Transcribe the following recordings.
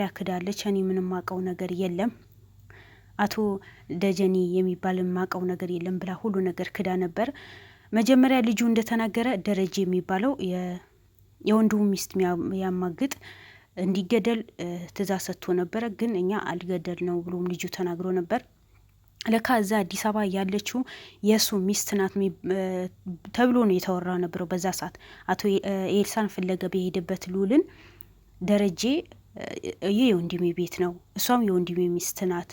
ያክዳለች። እኔ ምንም ማቀው ነገር የለም አቶ ደጀኔ የሚባል ማቀው ነገር የለም ብላ ሁሉ ነገር ክዳ ነበር። መጀመሪያ ልጁ እንደተናገረ ደረጀ የሚባለው የወንድሙ ሚስት ያማግጥ እንዲገደል ትእዛዝ ሰጥቶ ነበረ። ግን እኛ አልገደል ነው ብሎም ልጁ ተናግሮ ነበር። ለካ እዛ አዲስ አበባ ያለችው የሱ ሚስት ናት ተብሎ ነው የተወራ ነበረው። በዛ ሰዓት አቶ ኤልሳን ፍለገ በሄደበት ሉልን ደረጀ ይህ የወንድሜ ቤት ነው፣ እሷም የወንድሜ ሚስት ናት፣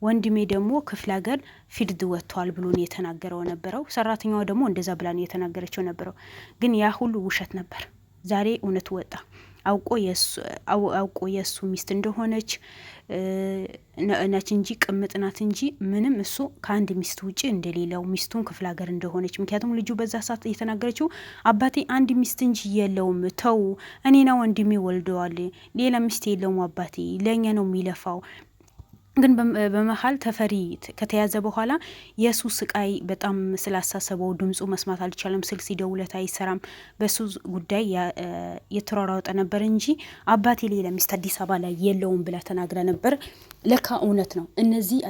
ወንድሜ ደግሞ ክፍለ ሀገር ፊልድ ወጥቷል ብሎ ነው የተናገረው ነበረው። ሰራተኛዋ ደግሞ እንደዛ ብላ ነው የተናገረችው ነበረው። ግን ያ ሁሉ ውሸት ነበር። ዛሬ እውነቱ ወጣ። አውቆ የእሱ ሚስት እንደሆነች ነች እንጂ ቅምጥ ናት እንጂ ምንም እሱ ከአንድ ሚስት ውጭ እንደሌለው ሚስቱን ክፍለ ሀገር እንደሆነች። ምክንያቱም ልጁ በዛ ሰዓት የተናገረችው አባቴ አንድ ሚስት እንጂ የለውም፣ ተው እኔና ወንድሜ ወልደዋል፣ ሌላ ሚስት የለውም፣ አባቴ ለእኛ ነው የሚለፋው። ግን በመሀል ተፈሪ ከተያዘ በኋላ የሱ ስቃይ በጣም ስላሳሰበው ድምፁ መስማት አልቻለም። ስልክ ሲደውለት አይሰራም። በሱ ጉዳይ የተሯሯጠ ነበር እንጂ አባቴ ሌላ ሚስት አዲስ አበባ ላይ የለውም ብላ ተናግራ ነበር። ለካ እውነት ነው። እነዚህ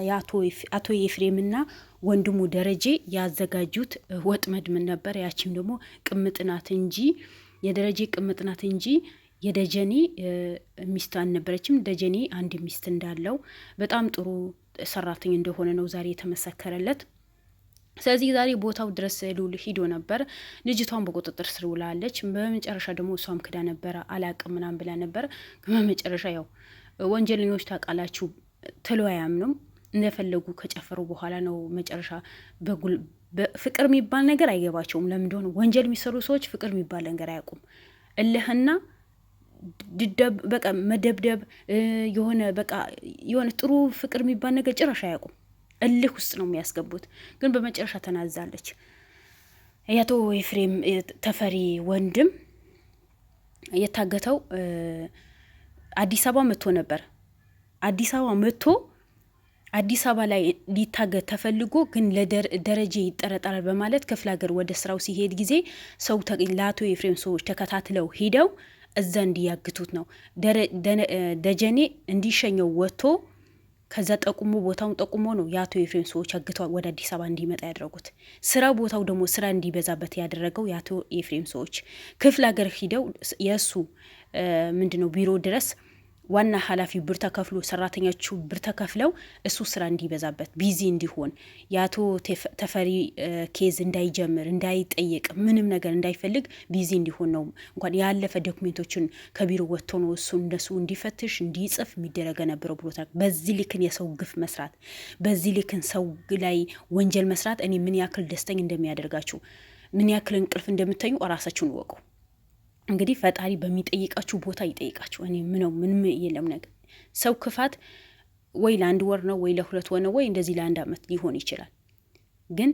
አቶ ኤፍሬምና ወንድሙ ደረጀ ያዘጋጁት ወጥመድ ምን ነበር? ያቺም ደግሞ ቅምጥናት እንጂ የደረጀ ቅምጥናት እንጂ የደጀኔ ሚስት አልነበረችም። ደጀኔ አንድ ሚስት እንዳለው በጣም ጥሩ ሰራተኛ እንደሆነ ነው ዛሬ የተመሰከረለት። ስለዚህ ዛሬ ቦታው ድረስ ሉል ሂዶ ነበር። ልጅቷን በቁጥጥር ስር ውላለች። በመጨረሻ ደግሞ እሷም ክዳ ነበረ አላቅም ምናምን ብላ ነበር። በመጨረሻ ያው ወንጀለኞች ታውቃላችሁ ትሎ አያምኑም። እንደፈለጉ ከጨፈሩ በኋላ ነው መጨረሻ ፍቅር የሚባል ነገር አይገባቸውም። ለምን እንደሆነ ወንጀል የሚሰሩ ሰዎች ፍቅር የሚባል ነገር አያውቁም። እልህና በቃ መደብደብ የሆነ ጥሩ ፍቅር የሚባል ነገር ጭራሽ አያውቁም። እልህ ውስጥ ነው የሚያስገቡት። ግን በመጨረሻ ተናዛለች። የአቶ ኤፍሬም ተፈሪ ወንድም የታገተው አዲስ አበባ መጥቶ ነበር። አዲስ አበባ ላይ ሊታገት ተፈልጎ ግን ለደረጀ ይጠረጠራል በማለት ክፍለ ሀገር ወደ ስራው ሲሄድ ጊዜ ሰው ለአቶ ኤፍሬም ሰዎች ተከታትለው ሂደው እዛ እንዲያግቱት ነው። ደጀኔ እንዲሸኘው ወጥቶ ከዛ ቦታውን ጠቁሞ ነው የአቶ ኤፍሬም ሰዎች አግተዋል ወደ አዲስ አበባ እንዲመጣ ያደረጉት። ስራ ቦታው ደግሞ ስራ እንዲበዛበት ያደረገው የአቶ ኤፍሬም ሰዎች ክፍለ ሀገር ሂደው የእሱ ምንድነው ቢሮ ድረስ ዋና ኃላፊ ብር ተከፍሎ ሰራተኞቹ ብር ተከፍለው እሱ ስራ እንዲበዛበት ቢዚ እንዲሆን የአቶ ተፈሪ ኬዝ እንዳይጀምር እንዳይጠየቅ ምንም ነገር እንዳይፈልግ ቢዚ እንዲሆን ነው። እንኳን ያለፈ ዶክሜንቶችን ከቢሮ ወጥቶ ነው እሱ እንደሱ እንዲፈትሽ እንዲጽፍ የሚደረገ ነበረው ብሎታል። በዚህ ልክን የሰው ግፍ መስራት፣ በዚህ ልክን ሰው ላይ ወንጀል መስራት እኔ ምን ያክል ደስተኛ እንደሚያደርጋችሁ ምን ያክል እንቅልፍ እንደምተኙ እራሳችሁን ወቁ። እንግዲህ ፈጣሪ በሚጠይቃችሁ ቦታ ይጠይቃችሁ። እኔ ምንም የለም ነገር ሰው ክፋት ወይ ለአንድ ወር ነው ወይ ለሁለት ወር ነው ወይ እንደዚህ ለአንድ አመት ሊሆን ይችላል። ግን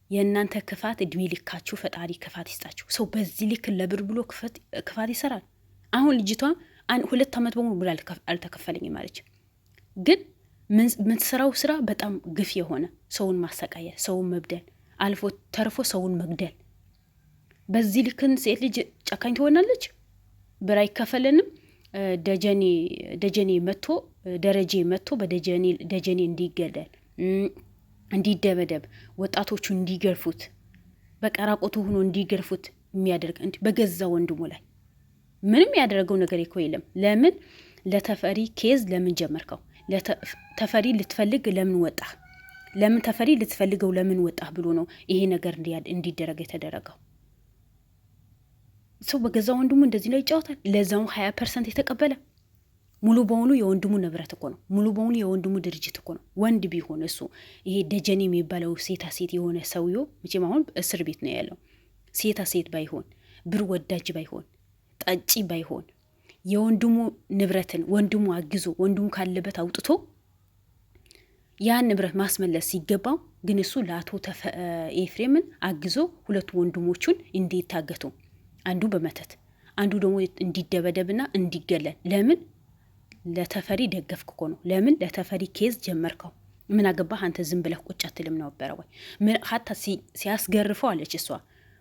የእናንተ ክፋት እድሜ ልካችሁ ፈጣሪ ክፋት ይስጣችሁ። ሰው በዚህ ልክ ለብር ብሎ ክፋት ይሰራል። አሁን ልጅቷ 2 አመት በሙሉ ብላ አልተከፈለኝም ማለች። ግን ምትሰራው ስራ በጣም ግፍ የሆነ ሰውን ማሰቃየት፣ ሰውን መግደል፣ አልፎ ተርፎ ሰውን መግደል። በዚህ ልክን ሴት ልጅ ጨካኝ ትሆናለች? ብር አይከፈልንም። ደጀኔ መጥቶ ደረጀ መጥቶ ደጀኔ እንዲገደል እንዲደበደብ ወጣቶቹ እንዲገርፉት በቃ ራቆቱ ሆኖ እንዲገርፉት የሚያደርግ በገዛ ወንድሙ ላይ ምንም ያደረገው ነገር እኮ የለም። ለምን ለተፈሪ ኬዝ ለምን ጀመርከው? ተፈሪ ልትፈልግ ለምን ወጣ? ለምን ተፈሪ ልትፈልገው ለምን ወጣ ብሎ ነው ይሄ ነገር እንዲደረግ የተደረገው። ሰው በገዛ ወንድሙ እንደዚህ ላይ ይጫወታል። ለዛው 20% የተቀበለ ሙሉ በሙሉ የወንድሙ ንብረት እኮ ነው። ሙሉ በሙሉ የወንድሙ ድርጅት እኮ ነው። ወንድ ቢሆን እሱ ይሄ ደጀኔ የሚባለው ሴታ ሴት የሆነ ሰውዮ መቼም አሁን እስር ቤት ነው ያለው። ሴታ ሴት ባይሆን፣ ብር ወዳጅ ባይሆን፣ ጠጪ ባይሆን የወንድሙ ንብረትን ወንድሙ አግዞ ወንድሙ ካለበት አውጥቶ ያን ንብረት ማስመለስ ሲገባው ግን እሱ ለአቶ ኤፍሬምን አግዞ ሁለቱ ወንድሞቹን እንዴት ታገቱ? አንዱ በመተት አንዱ ደግሞ እንዲደበደብና እንዲገለል። ለምን ለተፈሪ ደገፍክ እኮ ነው። ለምን ለተፈሪ ኬዝ ጀመርከው? ምን አገባህ አንተ? ዝም ብለህ ቁጭ አትልም ነበረ ወይ? ሀታ ሲያስገርፈው አለች እሷ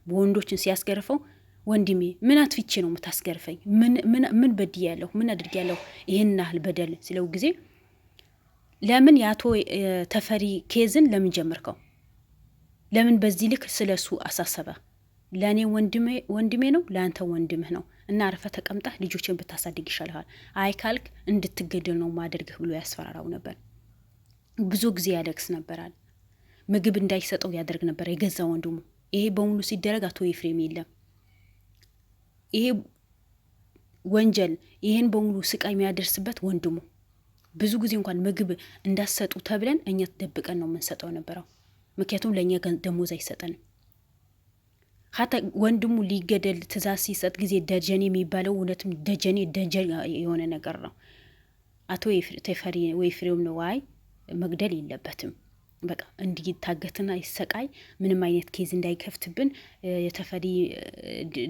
በወንዶችን ሲያስገርፈው ወንድሜ ምን አትፍቼ ነው የምታስገርፈኝ? ምን በድያለሁ? ምን አድርጊያለሁ? ይህን ያህል በደል ስለው ጊዜ ለምን የአቶ ተፈሪ ኬዝን ለምን ጀመርከው? ለምን በዚህ ልክ ስለሱ አሳሰበ? ለእኔ ወንድሜ ነው፣ ለአንተ ወንድምህ ነው እና አርፈ ተቀምጠህ ልጆችን ብታሳድግ ይሻልሃል። አይ ካልክ እንድትገደል ነው ማደርግህ ብሎ ያስፈራራው ነበር። ብዙ ጊዜ ያለቅስ ነበራል። ምግብ እንዳይሰጠው ያደርግ ነበር የገዛ ወንድሙ። ይሄ በሙሉ ሲደረግ አቶ ኤፍሬም የለም። ይሄ ወንጀል ይሄን በሙሉ ስቃይ የሚያደርስበት ወንድሙ። ብዙ ጊዜ እንኳን ምግብ እንዳሰጡ ተብለን እኛ ተደብቀን ነው የምንሰጠው ነበረው። ምክንያቱም ለእኛ ደሞዝ አይሰጠንም። ሀታ ወንድሙ ሊገደል ትእዛዝ ሲሰጥ ጊዜ ደጀኔ የሚባለው እውነትም ደጀኔ የሆነ ነገር ነው። አቶ ተፈሪ ወይ ፍሬም ነው አይ መግደል የለበትም በቃ እንዲታገትና ይሰቃይ፣ ምንም አይነት ኬዝ እንዳይከፍትብን፣ የተፈሪ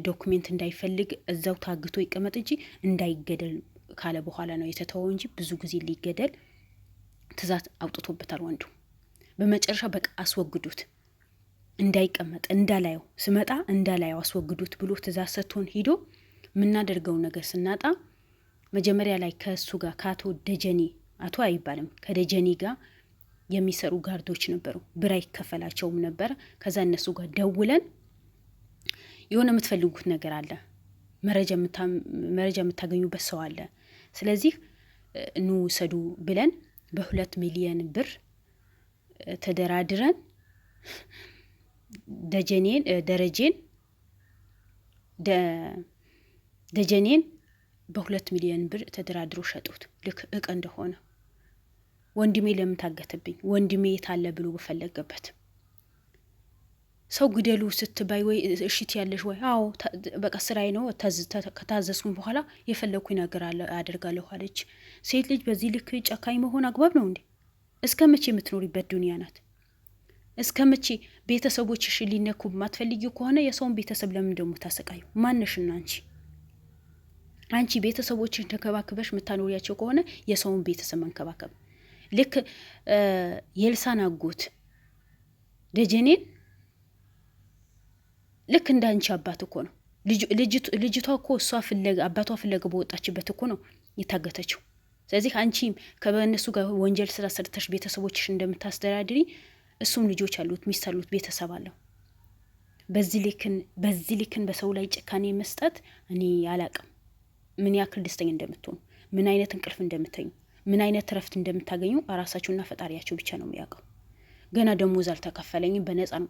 ዶክሜንት እንዳይፈልግ እዛው ታግቶ ይቀመጥ እንጂ እንዳይገደል ካለ በኋላ ነው የተተወው እንጂ ብዙ ጊዜ ሊገደል ትእዛዝ አውጥቶበታል ወንዱ። በመጨረሻ በቃ አስወግዱት፣ እንዳይቀመጥ እንዳላየው፣ ስመጣ እንዳላየው አስወግዱት ብሎ ትእዛዝ ሰጥቶን ሂዶ የምናደርገው ነገር ስናጣ መጀመሪያ ላይ ከእሱ ጋር ከአቶ ደጀኔ አቶ አይባልም ከደጀኔ ጋር የሚሰሩ ጋርዶች ነበሩ። ብር አይከፈላቸውም ነበር። ከዛ እነሱ ጋር ደውለን የሆነ የምትፈልጉት ነገር አለ፣ መረጃ የምታገኙበት ሰው አለ፣ ስለዚህ ኑ ውሰዱ ብለን በ2 ሚሊዮን ብር ተደራድረን ደጀኔን በ2 ሚሊዮን ብር ተደራድሮ ሸጡት። ልክ እቅ እንደሆነ ወንድሜ ለምን ታገተብኝ? ወንድሜ የታለ ብሎ በፈለገበት ሰው ግደሉ ስትባይ ወይ እሽት ያለሽ ወይ አዎ በቃ ስራዬ ነው ከታዘዝኩኝ በኋላ የፈለኩኝ ነገር አደርጋለሁ አለች። ሴት ልጅ በዚህ ልክ ጨካኝ መሆን አግባብ ነው እንዴ? እስከ መቼ የምትኖሪበት ዱንያ ናት? እስከ መቼ ቤተሰቦችሽ ሊነኩ ማትፈልጊው ከሆነ የሰውን ቤተሰብ ለምን ደሞ ታሰቃዩ? ማነሽና አንቺ ቤተሰቦችን ተከባክበሽ የምታኖሪያቸው ከሆነ የሰውን ቤተሰብ መንከባከብ ልክ የልሳን አጎት ደጀኔን ልክ እንዳንቺ አባት እኮ ነው። ልጅቷ እኮ እሷ አባቷ ፍለጋ በወጣችበት እኮ ነው የታገተችው። ስለዚህ አንቺም ከበነሱ ጋር ወንጀል ስራ ሰርተሽ ቤተሰቦችሽ እንደምታስተዳድሪ እሱም ልጆች አሉት፣ ሚስት አሉት፣ ቤተሰብ አለው። በዚህ ልክን በሰው ላይ ጭካኔ መስጠት እኔ አላቅም። ምን ያክል ደስተኛ እንደምትሆኑ፣ ምን አይነት እንቅልፍ እንደምተኙ፣ ምን አይነት ረፍት እንደምታገኙ ራሳችሁና ፈጣሪያችሁ ብቻ ነው የሚያውቀው። ገና ደሞዝ አልተከፈለኝም በነፃ ነው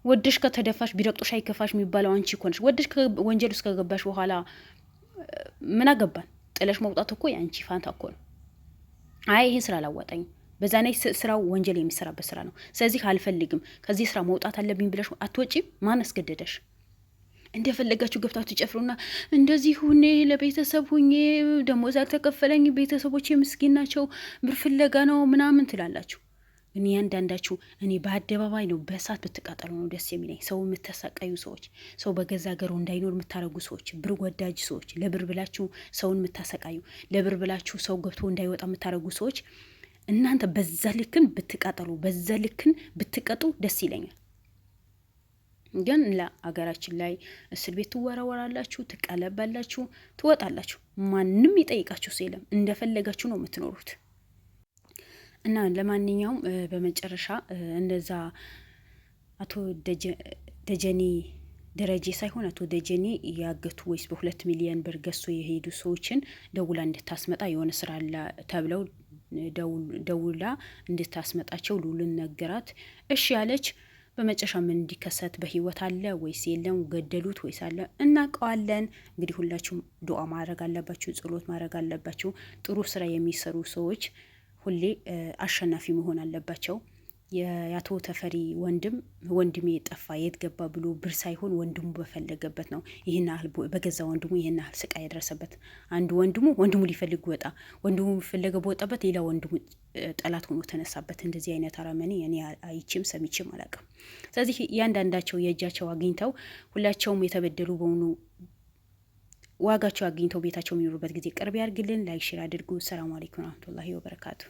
ወደሽ ከተደፋሽ ቢረቅጦሽ አይከፋሽ የሚባለው አንቺ እኮ ነሽ። ወደሽ ወንጀል ውስጥ ከገባሽ በኋላ ምን አገባን? ጥለሽ መውጣት እኮ የአንቺ ፋንታ እኮ ነው። አይ ይሄን ስራ አላዋጣኝም፣ በዛ ላይ ስራው ወንጀል የሚሰራበት ስራ ነው፣ ስለዚህ አልፈልግም፣ ከዚህ ስራ መውጣት አለብኝ ብለሽ አትወጪም። ማን አስገደደሽ? እንደፈለጋችሁ ገብታችሁ ጨፍሩና እንደዚህ ሁኔ ለቤተሰብ ሁኜ ደሞዝ አልተከፈለኝ፣ ቤተሰቦች ምስኪን ናቸው፣ ብር ፍለጋ ነው ምናምን ትላላችሁ። እኔ አንዳንዳችሁ እኔ በአደባባይ ነው በእሳት ብትቃጠሉ ነው ደስ የሚለኝ። ሰው የምታሳቃዩ ሰዎች፣ ሰው በገዛ ሀገሩ እንዳይኖር የምታረጉ ሰዎች፣ ብር ወዳጅ ሰዎች፣ ለብር ብላችሁ ሰውን የምታሰቃዩ፣ ለብር ብላችሁ ሰው ገብቶ እንዳይወጣ የምታረጉ ሰዎች፣ እናንተ በዛ ልክን ብትቃጠሉ፣ በዛ ልክን ብትቀጡ ደስ ይለኛል። ግን ለአገራችን ላይ እስር ቤት ትወረወራላችሁ፣ ትቀለባላችሁ፣ ትወጣላችሁ። ማንም ይጠይቃችሁ የለም። እንደፈለጋችሁ ነው የምትኖሩት። እና ለማንኛውም በመጨረሻ እንደዛ አቶ ደጀኔ ደረጀ ሳይሆን አቶ ደጀኔ ያገቱ ወይስ በ2 ሚሊዮን ብር ገዝቶ የሄዱ ሰዎችን ደውላ እንድታስመጣ የሆነ ስራ ተብለው ደውላ እንድታስመጣቸው ሉልን ነገራት። እሺ ያለች። በመጨረሻ ምን እንዲከሰት በህይወት አለ ወይስ የለም፣ ገደሉት ወይስ አለ እናውቀዋለን። እንግዲህ ሁላችሁም ዱዓ ማድረግ አለባችሁ፣ ጸሎት ማድረግ አለባችሁ። ጥሩ ስራ የሚሰሩ ሰዎች ሁሌ አሸናፊ መሆን አለባቸው። የአቶ ተፈሪ ወንድሜ ጠፋ የት ገባ ብሎ ብር ሳይሆን ወንድሙ በፈለገበት ነው ይህን ያህል በገዛ ወንድሙ ይህን ያህል ስቃይ ያደረሰበት። አንዱ ወንድሙ ሊፈልግ ወጣ፣ ወንድሙ ፈለገ በወጣበት ሌላ ወንድሙ ጠላት ሆኖ ተነሳበት። እንደዚህ አይነት አረመኔ እኔ አይቼም ሰምቼም አላውቅም። ስለዚህ እያንዳንዳቸው የእጃቸው አግኝተው ሁላቸውም የተበደሉ በሆኑ ዋጋቸው አግኝተው ቤታቸው የሚኖሩበት ጊዜ ቅርብ ያድርግልን። ላይክ ሼር አድርጉ። ሰላም አለይኩም ወራህመቱላሂ ወበረካቱ።